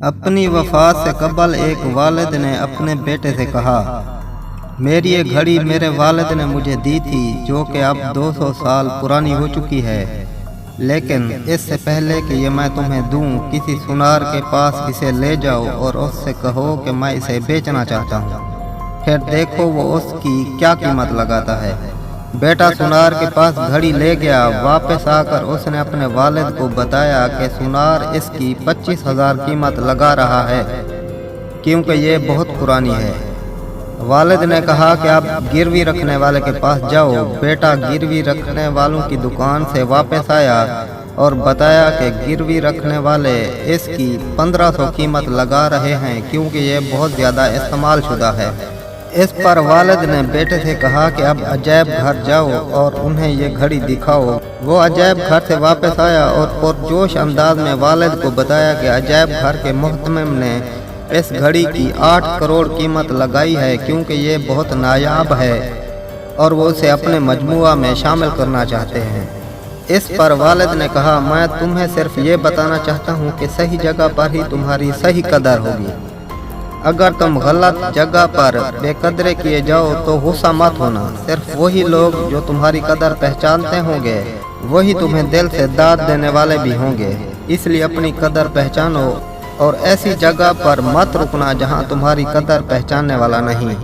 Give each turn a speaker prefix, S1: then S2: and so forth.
S1: اپنی وفات سے قبل ایک والد نے اپنے بیٹے سے کہا، میری یہ گھڑی میرے والد نے مجھے دی تھی جو کہ اب 200 سال پرانی ہو چکی ہے، لیکن اس سے پہلے کہ یہ میں تمہیں دوں کسی سنار کے پاس اسے لے جاؤ اور اس سے کہو کہ میں اسے بیچنا چاہتا ہوں، پھر دیکھو وہ اس کی کیا قیمت لگاتا ہے۔ بیٹا سنار کے پاس گھڑی لے گیا، واپس آ کر اس نے اپنے والد کو بتایا کہ سنار اس کی 25,000 قیمت لگا رہا ہے کیونکہ یہ بہت پرانی ہے۔ والد نے کہا کہ اب گروی رکھنے والے کے پاس جاؤ۔ بیٹا گروی رکھنے والوں کی دکان سے واپس آیا اور بتایا کہ گروی رکھنے والے اس کی 1500 قیمت لگا رہے ہیں کیونکہ یہ بہت زیادہ استعمال شدہ ہے۔ اس پر والد نے بیٹے سے کہا کہ اب عجائب گھر جاؤ اور انہیں یہ گھڑی دکھاؤ۔ وہ عجائب گھر سے واپس آیا اور پرجوش انداز میں والد کو بتایا کہ عجائب گھر کے محتمم نے اس گھڑی کی 8 کروڑ قیمت لگائی ہے کیونکہ یہ بہت نایاب ہے اور وہ اسے اپنے مجموعہ میں شامل کرنا چاہتے ہیں۔ اس پر والد نے کہا، میں تمہیں صرف یہ بتانا چاہتا ہوں کہ صحیح جگہ پر ہی تمہاری صحیح قدر ہوگی۔ اگر تم غلط جگہ پر بے قدرے کیے جاؤ تو غصہ مت ہونا، صرف وہی لوگ جو تمہاری قدر پہچانتے ہوں گے وہی تمہیں دل سے داد دینے والے بھی ہوں گے، اس لیے اپنی قدر پہچانو اور ایسی جگہ پر مت رکنا جہاں تمہاری قدر پہچاننے والا نہیں۔